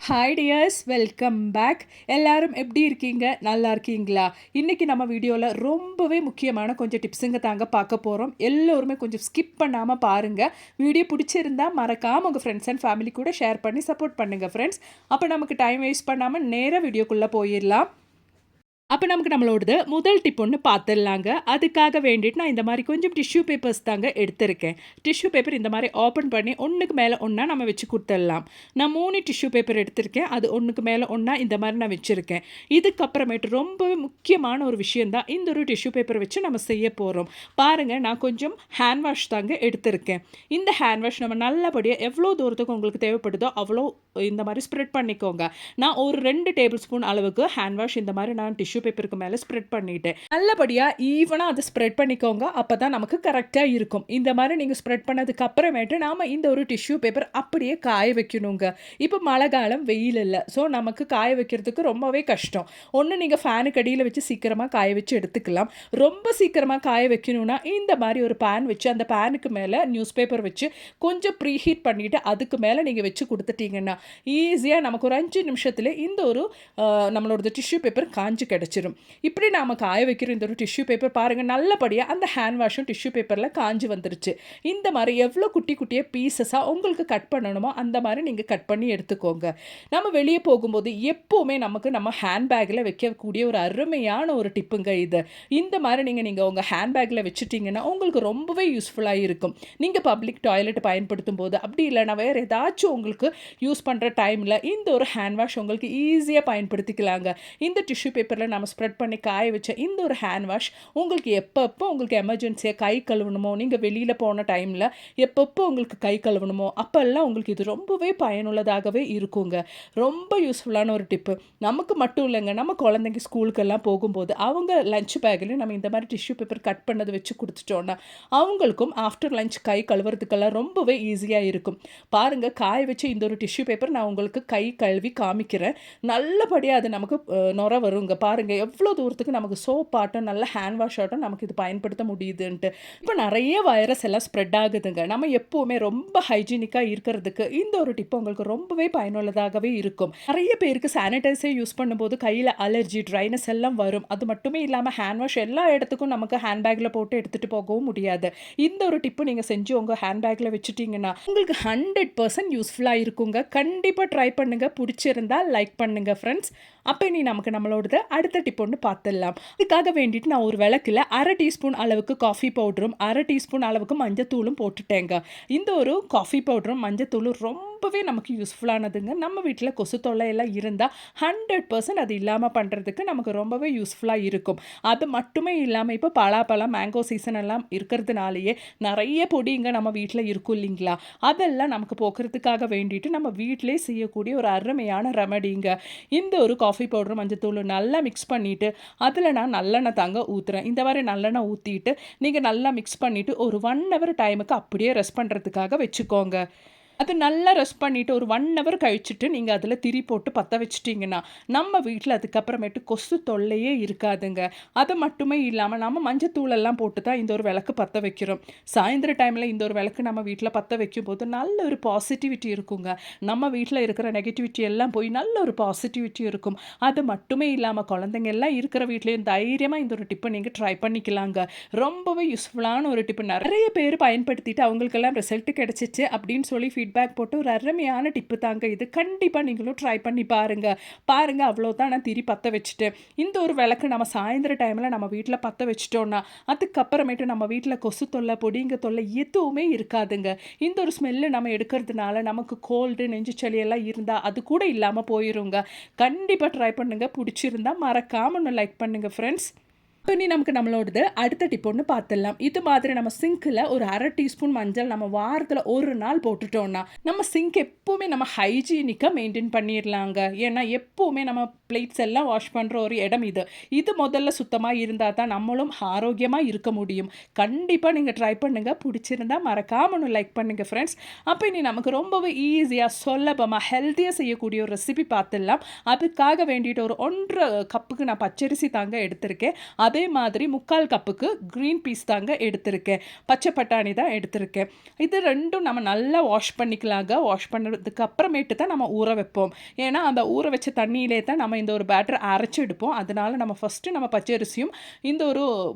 Hi tears, welcome back. எல்லாரும் எப்படி இருக்கீங்க? நல்லா இருக்கீங்களா? இன்றைக்கி நம்ம வீடியோவில் ரொம்பவே முக்கியமான கொஞ்சம் டிப்ஸுங்க தாங்க பார்க்க போகிறோம். எல்லோருமே கொஞ்சம் ஸ்கிப் பண்ணாமல் பாருங்கள். வீடியோ பிடிச்சிருந்தா மறக்காமல் உங்கள் ஃப்ரெண்ட்ஸ் அண்ட் ஃபேமிலி கூட ஷேர் பண்ணி சப்போர்ட் பண்ணுங்கள் ஃப்ரெண்ட்ஸ். அப்போ நமக்கு டைம் வேஸ்ட் பண்ணாமல் நேராக வீடியோக்குள்ளே போயிடலாம். அப்போ நமக்கு நம்மளோடது முதல் டிப் ஒன்று பார்த்துடலாங்க. அதுக்காக வேண்டிட்டு நான் இந்த மாதிரி கொஞ்சம் டிஷ்யூ பேப்பர்ஸ் தாங்க எடுத்திருக்கேன். டிஷ்யூ பேப்பர் இந்த மாதிரி ஓப்பன் பண்ணி ஒன்றுக்கு மேலே ஒன்றா நம்ம வச்சு கொடுத்துடலாம். நான் 3 டிஷ்யூ பேப்பர் எடுத்திருக்கேன். அது ஒன்றுக்கு மேலே ஒன்றா இந்த மாதிரி நான் வச்சுருக்கேன். இதுக்கப்புறமேட்டு ரொம்பவே முக்கியமான ஒரு விஷயந்தான் இந்த ஒரு டிஷ்யூ பேப்பர் வச்சு நம்ம செய்ய போகிறோம். பாருங்கள், நான் கொஞ்சம் ஹேண்ட் வாஷ் தாங்க எடுத்திருக்கேன். இந்த ஹேண்ட் வாஷ் நம்ம நல்லபடியாக எவ்வளோ தூரத்துக்கு உங்களுக்கு தேவைப்படுதோ அவ்வளோ இந்த மாதிரி ஸ்ப்ரெட் பண்ணிக்கோங்க. நான் ஒரு 2 டேபிள் ஸ்பூன் அளவுக்கு ஹேண்ட் வாஷ் இந்த மாதிரி நான் டிஷ்யூ பேப்பருக்கு மேலே ஸ்ப்ரெட் பண்ணிட்டேன். நல்லபடியாக ஈவனாக அதை ஸ்ப்ரெட் பண்ணிக்கோங்க. அப்போ தான் நமக்கு கரெக்டாக இருக்கும். இந்த மாதிரி நீங்கள் ஸ்ப்ரெட் பண்ணதுக்கு அப்புறமேட்டு நாம் இந்த ஒரு டிஷ்யூ பேப்பர் அப்படியே காய வைக்கணுங்க. இப்போ மழை காலம், வெயில் இல்லை. ஸோ நமக்கு காய வைக்கிறதுக்கு ரொம்பவே கஷ்டம். ஒன்று நீங்கள் ஃபேனுக்கு அடியில் வச்சு சீக்கிரமாக காய வச்சு எடுத்துக்கலாம். ரொம்ப சீக்கிரமாக காய வைக்கணும்னா இந்த மாதிரி ஒரு பேன் வச்சு அந்த பேனுக்கு மேலே நியூஸ் பேப்பர் வச்சு கொஞ்சம் ப்ரீஹீட் பண்ணிவிட்டு அதுக்கு மேலே நீங்கள் வச்சு கொடுத்துட்டீங்கன்னா ஈஸியாக நமக்கு ஒரு 5 நிமிஷத்தில் இந்த ஒரு நம்மளோட டிஷ்யூ பேப்பர் காஞ்சு கிடச்சிரும். இப்படி நாம் காய வைக்கிற இந்த ஒரு டிஷ்யூ பேப்பர் பாருங்கள், நல்லபடியாக அந்த ஹேண்ட் வாஷும் டிஷ்யூ பேப்பரில் காஞ்சி வந்துருச்சு. இந்த மாதிரி எவ்வளோ குட்டி குட்டியாக பீசஸாக உங்களுக்கு கட் பண்ணணுமோ அந்த மாதிரி நீங்கள் கட் பண்ணி எடுத்துக்கோங்க. நம்ம வெளியே போகும்போது எப்போவுமே நமக்கு நம்ம ஹேண்ட் பேக்கில் வைக்கக்கூடிய ஒரு அருமையான ஒரு டிப்புங்க இது. இந்த மாதிரி நீங்கள் உங்கள் ஹேண்ட் பேக்கில் வச்சுட்டிங்கன்னா உங்களுக்கு ரொம்பவே யூஸ்ஃபுல்லாக இருக்கும். நீங்கள் பப்ளிக் டாய்லெட் பயன்படுத்தும் போது, அப்படி இல்லைனா வேறு ஏதாச்சும் உங்களுக்கு யூஸ் பண்ணுற டைமில் இந்த ஒரு ஹேண்ட் வாஷ் உங்களுக்கு ஈஸியாக பயன்படுத்திக்கலாங்க. இந்த டிஷ்யூ பேப்பரில் நம்ம ஸ்ப்ரெட் பண்ணி காய வச்ச இந்த ஒரு ஹேண்ட் வாஷ் உங்களுக்கு எப்பப்போ உங்களுக்கு எமர்ஜென்சியாக கை கழுவணுமோ, நீங்கள் வெளியில் போன டைமில் எப்பப்போ உங்களுக்கு கை கழுவணுமோ அப்போல்லாம் உங்களுக்கு இது ரொம்பவே பயனுள்ளதாகவே இருக்குங்க. ரொம்ப யூஸ்ஃபுல்லான ஒரு டிப்பு. நமக்கு மட்டும் இல்லைங்க, நம்ம குழந்தைங்க ஸ்கூலுக்கெல்லாம் போகும்போது அவங்க லஞ்ச் பேக்கில் நம்ம இந்த மாதிரி டிஷ்யூ பேப்பர் கட் பண்ணது வச்சு கொடுத்துட்டோன்னா அவங்களுக்கும் ஆஃப்டர் லஞ்ச் கை கழுவுறதுக்கெல்லாம் ரொம்பவே ஈஸியாக இருக்கும். பாருங்கள், காய வச்சு இந்த ஒரு டிஷ்யூ பேப்பர் நான் உங்களுக்கு கை கழுவி காமிக்கிறேன். நல்லபடியாக அது நமக்கு நுர வருங்க. பாருங்கள் எவ்வளோ தூரத்துக்கு நமக்கு சோப் ஆட்டம் நல்ல ஹேண்ட் வாஷ் ஆட்டம் நமக்கு இது பயன்படுத்த முடியுதுன்ட்டு. இப்போ நிறைய வைரஸ் எல்லாம் ஸ்ப்ரெட் ஆகுதுங்க. நம்ம எப்போவுமே ரொம்ப ஹைஜீனிக்காக இருக்கிறதுக்கு இந்த ஒரு டிப்பு உங்களுக்கு ரொம்பவே பயனுள்ளதாகவே இருக்கும். நிறைய பேருக்கு சானிடைசர் யூஸ் பண்ணும்போது கையில் அலர்ஜி, ட்ரைனஸ் எல்லாம் வரும். அது மட்டுமே இல்லாமல் ஹேண்ட் வாஷ் எல்லா இடத்துக்கும் நமக்கு ஹேண்ட் பேக்கில் போட்டு எடுத்துகிட்டு போகவும் முடியாது. இந்த ஒரு டிப்பு நீங்கள் செஞ்சு உங்கள் ஹேண்ட் பேக்கில் வச்சுட்டிங்கன்னா உங்களுக்கு 100% யூஸ்ஃபுல்லாக இருக்குங்க. கண்டிப்பாக ட்ரை பண்ணுங்கள். பிடிச்சிருந்தா லைக் பண்ணுங்கள் ஃப்ரெண்ட்ஸ். அப்போ நமக்கு நம்மளோடது அடுத்த டிப் ஒன்று பார்த்துடலாம். இதுக்காக வேண்டிட்டு நான் ஒரு விளக்கில் 1/2 டீஸ்பூன் அளவுக்கு காஃபி பவுடரும் 1/2 டீஸ்பூன் அளவுக்கு மஞ்சத்தூளும் போட்டுட்டேங்க. இந்த ஒரு காஃபி பவுடரும் மஞ்சத்தூளும் ரொம்பவே நமக்கு யூஸ்ஃபுல்லானதுங்க. நம்ம வீட்டில் கொசு தொல்லை எல்லாம் இருந்தால் 100% அது இல்லாமல் பண்ணுறதுக்கு நமக்கு ரொம்பவே யூஸ்ஃபுல்லாக இருக்கும். அது மட்டுமே இல்லாமல் இப்போ பலாப்பழம், மேங்கோ சீசன் எல்லாம் இருக்கிறதுனாலேயே நிறைய பொடிங்க நம்ம வீட்டில் இருக்கும் இல்லைங்களா, அதெல்லாம் நமக்கு போக்குறதுக்காக வேண்டிட்டு நம்ம வீட்டிலே செய்யக்கூடிய ஒரு அருமையான ரெமடிங்க. இந்த ஒரு காஃபி பவுடர், மஞ்சத்தூள் நல்லா மிக்ஸ் பண்ணிவிட்டு அதில் நான் நல்லெண்ணெய் தாங்க ஊற்றுறேன். இந்த மாதிரி நல்லெண்ணெய் ஊற்றிட்டு நீங்கள் நல்லா மிக்ஸ் பண்ணிவிட்டு ஒரு 1 ஹவர் டைமுக்கு அப்படியே ரெஸ்ட் பண்ணுறதுக்காக வச்சுக்கோங்க. அது நல்லா ரெஸ்ட் பண்ணிவிட்டு ஒரு 1 ஹவர் கழிச்சுட்டு நீங்கள் அதில் திரி போட்டு பற்ற வச்சிட்டிங்கன்னா நம்ம வீட்டில் அதுக்கப்புறமேட்டு கொசு தொல்லையே இருக்காதுங்க. அது மட்டுமே இல்லாமல் நம்ம மஞ்சத்தூளெல்லாம் போட்டு தான் இந்த ஒரு விளக்கு பற்ற வைக்கிறோம். சாயந்தர டைமில் இந்த ஒரு விளக்கு நம்ம வீட்டில் பற்ற வைக்கும்போது நல்ல ஒரு பாசிட்டிவிட்டி இருக்குங்க. நம்ம வீட்டில் இருக்கிற நெகட்டிவிட்டி எல்லாம் போய் நல்ல ஒரு பாசிட்டிவிட்டி இருக்கும். அது மட்டுமே இல்லாமல் குழந்தைங்க எல்லாம் இருக்கிற வீட்லேயும் தைரியமாக இந்த ஒரு டிப்பை நீங்கள் ட்ரை பண்ணிக்கலாங்க. ரொம்பவே யூஸ்ஃபுல்லான ஒரு டிப்பு. நிறைய பேர் பயன்படுத்திட்டு அவங்களுக்கெல்லாம் ரிசல்ட் கிடச்சிச்சு அப்படின்னு சொல்லி ஃபீட்பேக் போட்டு ஒரு அருமையான டிப்பு தாங்க இது. கண்டிப்பாக நீங்களும் ட்ரை பண்ணி பாருங்கள். அவ்வளோதான், நான் திரி பற்ற வச்சுட்டேன். இந்த ஒரு விளக்கு நம்ம சாயந்தர டைமில் நம்ம வீட்டில் பற்ற வச்சிட்டோன்னா அதுக்கப்புறமேட்டு நம்ம வீட்டில் கொசு தொல்லை, பொடிங்க தொல்லை எதுவுமே இருக்காதுங்க. இந்த ஒரு ஸ்மெல்லு நம்ம எடுக்கிறதுனால நமக்கு கோல்டு, நெஞ்சு சளி எல்லாம் இருந்தால் அது கூட இல்லாமல் போயிருங்க. கண்டிப்பாக ட்ரை பண்ணுங்கள். பிடிச்சிருந்தா மறக்காமல் ஒன்று லைக் பண்ணுங்கள் ஃப்ரெண்ட்ஸ். இப்போ நமக்கு நம்மளோடது அடுத்த டிப் ஒன்று பார்த்துடலாம். இது மாதிரி நம்ம சிங்க்கில் ஒரு 1/2 டீஸ்பூன் மஞ்சள் நம்ம வாரத்தில் ஒரு நாள் போட்டுட்டோன்னா நம்ம சிங்க் எப்போவுமே நம்ம ஹைஜீனிக்காக மெயின்டைன் பண்ணிடலாங்க. ஏன்னா எப்போவுமே நம்ம பிளேட்ஸ் எல்லாம் வாஷ் பண்ணுற ஒரு இடம் இது முதல்ல சுத்தமாக இருந்தால் தான் நம்மளும் ஆரோக்கியமாக இருக்க முடியும். கண்டிப்பாக நீங்கள் ட்ரை பண்ணுங்கள். பிடிச்சிருந்தா மறக்காமல் ஒன்று லைக் பண்ணுங்கள் ஃப்ரெண்ட்ஸ். அப்போ நமக்கு ரொம்பவே ஈஸியாக சுலபமாக ஹெல்த்தியாக செய்யக்கூடிய ஒரு ரெசிபி பார்த்துடலாம். அதுக்காக வேண்டிட்டு ஒரு 1.5 கப்புக்கு நான் பச்சரிசி தாங்க எடுத்திருக்கேன். அதே மாதிரி 3/4 கப்புக்கு க்ரீன் பீஸ் தாங்க எடுத்திருக்கேன். பச்சை பட்டாணி தான் எடுத்திருக்கேன். இது 2ம் நம்ம நல்லா வாஷ் பண்ணிக்கலாங்க. வாஷ் பண்ணதுக்கு அப்புறமேட்டு தான் நம்ம ஊற வைப்போம். ஏன்னா அந்த ஊற வச்ச தண்ணியிலே தான் நம்ம இந்த ஒரு பேட்டர் அரைச்சு எடுப்போம். அதனால நம்ம ஃபஸ்ட்டு நம்ம பச்சரிசியும் இந்த ஒரு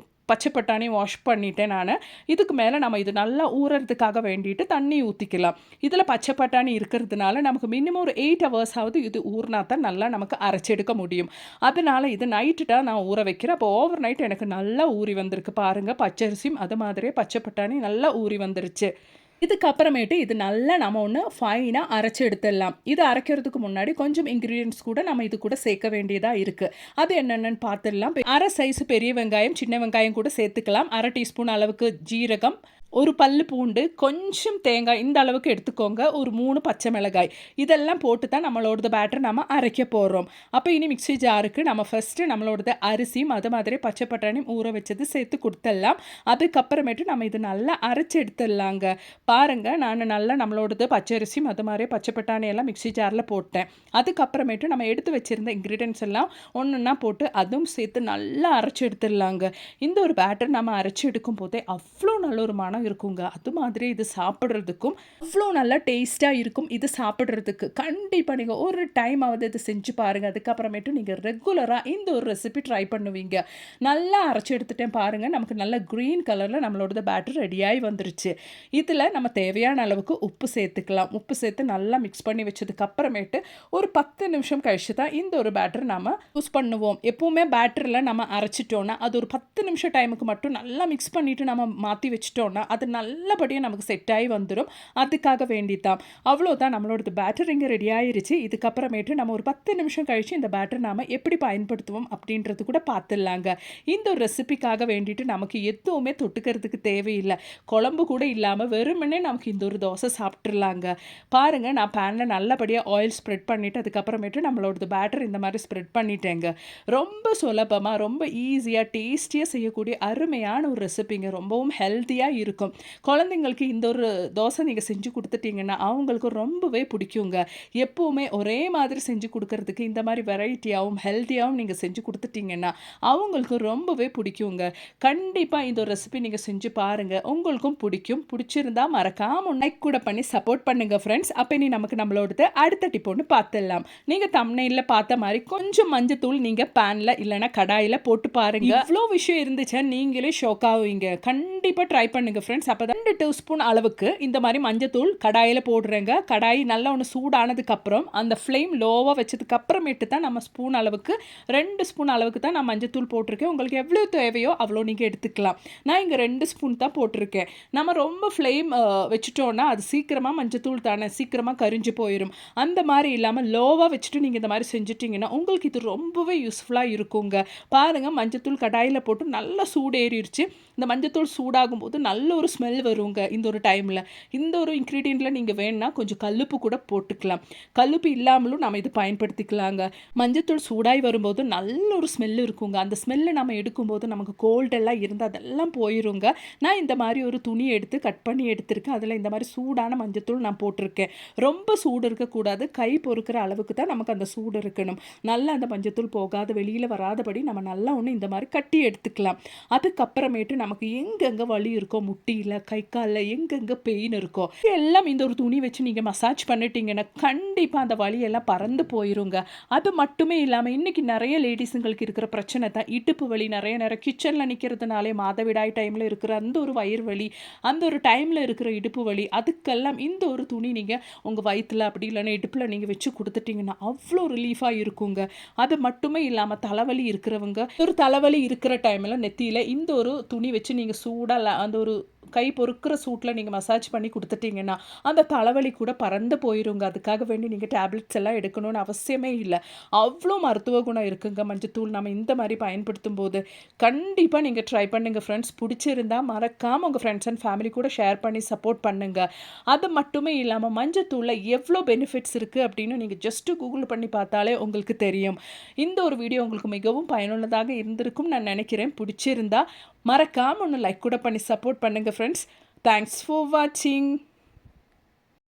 பச்சை பட்டாணி வாஷ் பண்ணிட்டேன் நான். இதுக்கு மேலே நம்ம இது நல்லா ஊறுறதுக்காக வேண்டிட்டு தண்ணி ஊற்றிக்கலாம். இதில் பச்சை பட்டாணி இருக்கிறதுனால நமக்கு மினிமம் ஒரு 8 ஹவர்ஸ் ஆகுது இது ஊறினா தான் நல்லா நமக்கு அரைச்செடுக்க முடியும். அதனால இது நைட்டுட்டா நான் ஊற வைக்கிறேன். அப்போ ஓவர் நைட் எனக்கு நல்லா ஊறி வந்திருக்கு பாருங்கள். பச்சரிசியும் அது மாதிரியே பச்சை பட்டாணி நல்லா ஊறி வந்துருச்சு. இதுக்கப்புறமேட்டு இது நல்லா நம்ம ஒன்று ஃபைனாக அரைச்சி எடுத்துடலாம். இது அரைக்கிறதுக்கு முன்னாடி கொஞ்சம் இன்க்ரீடியன்ட்ஸ் கூட நம்ம இது கூட சேர்க்க வேண்டியதாக இருக்குது. அது என்னென்னு பார்த்துடலாம். அரை சைஸ் பெரிய வெங்காயம், சின்ன வெங்காயம் கூட சேர்த்துக்கலாம். அரை டீஸ்பூன் அளவுக்கு ஜீரகம், ஒரு பல்லு பூண்டு, கொஞ்சம் தேங்காய் இந்த அளவுக்கு எடுத்துக்கோங்க. ஒரு 3 பச்சை மிளகாய் இதெல்லாம் போட்டு தான் நம்மளோடது பேட்டர் நம்ம அரைக்க போகிறோம். அப்போ இனி மிக்ஸி ஜாருக்கு நம்ம ஃபஸ்ட்டு நம்மளோடது அரிசியும் அது மாதிரி பச்சை பட்டாணியும் ஊற வச்சது சேர்த்து கொடுத்துடலாம். அதுக்கப்புறமேட்டு நம்ம இது நல்லா அரைச்சி எடுத்துடலாங்க. பாருங்கள், நான் நல்லா நம்மளோடது பச்சரிசியும் அது மாதிரி பச்சை பட்டாணி எல்லாம் மிக்ஸி ஜாரில் போட்டேன். அதுக்கப்புறமேட்டு நம்ம எடுத்து வச்சுருந்த இன்க்ரீடியன்ஸ் எல்லாம் ஒன்றுன்னா போட்டு அதுவும் சேர்த்து நல்லா அரைச்சி எடுத்துடலாங்க. இந்த ஒரு பேட்டர் நம்ம அரைச்சி எடுக்கும் போதே அவ்வளோ நல்ல ஒரு மனம் இருக்குங்க. அது மாதிரி இது சாப்பிட்றதுக்கும் அவ்வளோ நல்லா டேஸ்ட்டாக இருக்கும். இது சாப்பிட்றதுக்கு கண்டிப்பாக நீங்கள் ஒரு டைம் ஆவது இது செஞ்சு பாருங்கள். அதுக்கப்புறமேட்டு நீங்கள் ரெகுலராக இந்த ஒரு ரெசிபி ட்ரை பண்ணுவீங்க. நல்லா அரைச்சி எடுத்துட்டேன் பாருங்கள். நமக்கு நல்ல க்ரீன் கலரில் நம்மளோட பேட்டர் ரெடியாகி வந்துருச்சு. இதில் நம்ம தேவையான அளவுக்கு உப்பு சேர்த்துக்கலாம். உப்பு சேர்த்து நல்லா மிக்ஸ் பண்ணி வச்சதுக்கு அப்புறமேட்டு ஒரு 10 நிமிஷம் கழிச்சு தான் இந்த ஒரு பேட்டர் நம்ம யூஸ் பண்ணுவோம். எப்பவுமே பேட்டரில் நம்ம அரைச்சிட்டோன்னா அது ஒரு 10 நிமிஷம் டைமுக்கு மட்டும் நல்லா மிக்ஸ் பண்ணிவிட்டு நம்ம மாற்றி வச்சிட்டோன்னா அது நல்லபடியாக நமக்கு செட் ஆகி வந்துடும். அதுக்காக வேண்டித்தான். அவ்வளோதான், நம்மளோட பேட்டர் இங்கே ரெடி ஆயிருச்சு. இதுக்கப்புறமேட்டு நம்ம ஒரு 10 நிமிஷம் கழிச்சு இந்த பேட்டர் நாம் எப்படி பயன்படுத்துவோம் அப்படின்றது கூட பார்த்துடலாங்க. இந்த ஒரு ரெசிபிக்காக வேண்டிட்டு நமக்கு எதுவுமே தொட்டுக்கிறதுக்கு தேவையில்லை. குழம்பு கூட இல்லாமல் வெறுமனே நமக்கு இந்த ஒரு தோசை சாப்பிட்றலாங்க. பாருங்கள், நான் பேனில் நல்லபடியாக ஆயில் ஸ்ப்ரெட் பண்ணிவிட்டு அதுக்கப்புறமேட்டு நம்மளோட பேட்டர் இந்த மாதிரி ஸ்ப்ரெட் பண்ணிட்டேங்க. ரொம்ப சுலபமாக ரொம்ப ஈஸியாக டேஸ்டியாக செய்யக்கூடிய அருமையான ஒரு ரெசிபிங்க. ரொம்பவும் ஹெல்த்தியாக இருக்கும். குழந்தைங்களுக்கு இந்த ஒரு தோசை நீங்கள் செஞ்சு கொடுத்துட்டீங்கன்னா அவங்களுக்கு ரொம்பவே பிடிக்குங்க. எப்போவுமே ஒரே மாதிரி செஞ்சு கொடுக்கறதுக்கு இந்த மாதிரி வெரைட்டியாகவும் ஹெல்த்தியாகவும் நீங்கள் செஞ்சு கொடுத்துட்டீங்கன்னா அவங்களுக்கு ரொம்பவே பிடிக்குங்க. கண்டிப்பாக இந்த ஒரு ரெசிபி நீங்கள் செஞ்சு பாருங்கள், உங்களுக்கும் பிடிக்கும். பிடிச்சிருந்தா மறக்காம லைக் கூட பண்ணி சப்போர்ட் பண்ணுங்கள் ஃப்ரெண்ட்ஸ். அப்போ நீ நம்மளோடது அடுத்த டிப் ஒன்று பார்த்துடலாம். நீங்கள் தம்ப்நெயிலில் பார்த்த மாதிரி கொஞ்சம் மஞ்சத்தூள் நீங்கள் பேனில் இல்லைன்னா கடாயில் போட்டு பாருங்க. இவ்வளோ விஷயம் இருந்துச்சா நீங்களே ஷோக் ஆகுவீங்க. கண்டிப்பாக ட்ரை பண்ணுங்கள் ஃப்ரெண்ட்ஸ். அப்போ 2 டீஸ்பூன் அளவுக்கு இந்த மாதிரி மஞ்சத்தூள் கடாயில் போடுறேங்க. கடாய் நல்லா ஒன்று சூடானதுக்கப்புறம் அந்த ஃப்ளேம் லோவாக வச்சதுக்கு அப்புறமேட்டு தான் நம்ம ஸ்பூன் அளவுக்கு 2 ஸ்பூன் அளவுக்கு தான் நான் மஞ்சத்தூள் போட்டிருக்கேன். உங்களுக்கு எவ்வளோ தேவையோ அவ்வளோ நீங்கள் எடுத்துக்கலாம். நான் இங்கே 2 ஸ்பூன் தான் போட்டிருக்கேன். நம்ம ரொம்ப ஃப்ளேம் வச்சுட்டோன்னா அது சீக்கிரமாக மஞ்சத்தூள் தானே சீக்கிரமாக கரிஞ்சு போயிடும். அந்த மாதிரி இல்லாமல் லோவாக வச்சுட்டு நீங்கள் இந்த மாதிரி செஞ்சுட்டிங்கன்னா உங்களுக்கு இது ரொம்பவே யூஸ்ஃபுல்லாக இருக்குங்க. பாருங்கள், மஞ்சத்தூள் கடாயில் போட்டு நல்லா சூடேறிடுச்சு. இந்த மஞ்சத்தூள் சூடாகும் போது நல்ல ஒரு ஸ்மெல் வருங்க. இந்த ஒரு டைமில் இந்த ஒரு இன்க்ரீடியண்ட்டில் நீங்கள் வேணுன்னா கொஞ்சம் கல்லுப்பு கூட போட்டுக்கலாம். கல்லுப்பு இல்லாமலும் நம்ம இது பயன்படுத்திக்கலாங்க. மஞ்சத்தூள் சூடாகி வரும்போது நல்ல ஒரு ஸ்மெல் இருக்குங்க. அந்த ஸ்மெல்லை நம்ம எடுக்கும்போது நமக்கு கோல்டெல்லாம் இருந்தால் அதெல்லாம் போயிருங்க. நான் இந்த மாதிரி ஒரு துணி எடுத்து கட் பண்ணி எடுத்திருக்கேன். அதில் இந்த மாதிரி சூடான மஞ்சத்தூள் நான் போட்டிருக்கேன். ரொம்ப சூடு இருக்கக்கூடாது, கை பொறுக்கிற அளவுக்கு தான் நமக்கு அந்த சூடு இருக்கணும். நல்லா அந்த மஞ்சத்தூள் போகாத வெளியில் வராதபடி நம்ம நல்லா ஒன்று இந்த மாதிரி கட்டி எடுத்துக்கலாம். அதுக்கப்புறமேட்டு நமக்கு எங்கெங்கே வலி இருக்கோ, முட்டியில் கை காலில் எங்கெங்கே பெயின் இருக்கோ எல்லாம் இந்த ஒரு துணி வச்சு நீங்கள் மசாஜ் பண்ணிட்டீங்கன்னா கண்டிப்பாக அந்த வலியெல்லாம் பறந்து போயிருங்க. அது மட்டுமே இல்லாமல் இன்றைக்கி நிறைய லேடிஸுங்களுக்கு இருக்கிற பிரச்சனை தான் இடுப்பு வலி. நிறைய நேரம் கிச்சனில் நிற்கிறதுனாலே மாதவிடாய் டைமில் இருக்கிற அந்த ஒரு வயிறு வலி, அந்த ஒரு டைமில் இருக்கிற இடுப்பு வலி, அதுக்கெல்லாம் இந்த ஒரு துணி நீங்கள் உங்கள் வயிற்றில் அப்படி இல்லைன்னா இடுப்பில் நீங்கள் வச்சு கொடுத்துட்டிங்கன்னா அவ்வளோ ரிலீஃபாக இருக்குங்க. அது மட்டுமே இல்லாமல் தலைவலி இருக்கிறவங்க ஒரு தலைவலி இருக்கிற டைமில் நெத்தியில் இந்த ஒரு துணி வச்சு நீங்கள் சூடாக அந்த ஒரு கை பொறுக்கிற சூட்டில் நீங்கள் மசாஜ் பண்ணி கொடுத்துட்டிங்கன்னா அந்த தலைவலி கூட பறந்து போயிருங்க. அதுக்காக வேண்டி நீங்கள் டேப்லெட்ஸ் எல்லாம் எடுக்கணும்னு அவசியமே இல்லை. அவ்வளோ மருத்துவ குணம் இருக்குங்க மஞ்சத்தூள் நம்ம இந்த மாதிரி பயன்படுத்தும் போது. கண்டிப்பாக நீங்கள் ட்ரை பண்ணுங்கள் ஃப்ரெண்ட்ஸ். பிடிச்சிருந்தால் மறக்காமல் உங்கள் ஃப்ரெண்ட்ஸ் அண்ட் ஃபேமிலி கூட ஷேர் பண்ணி சப்போர்ட் பண்ணுங்கள். அது மட்டுமே இல்லாமல் மஞ்சத்தூளில் எவ்வளோ பெனிஃபிட்ஸ் இருக்குது அப்படின்னு நீங்கள் ஜஸ்ட்டு கூகுள் பண்ணி பார்த்தாலே உங்களுக்கு தெரியும். இந்த ஒரு வீடியோ உங்களுக்கு மிகவும் பயனுள்ளதாக இருந்திருக்கும் நான் நினைக்கிறேன். பிடிச்சிருந்தா மறக்காமல் ஒன்று லைக் கூட பண்ணி சப்போர்ட் பண்ணுங்கள் ஃப்ரெண்ட்ஸ். தேங்க்ஸ் ஃபார் வாட்சிங்.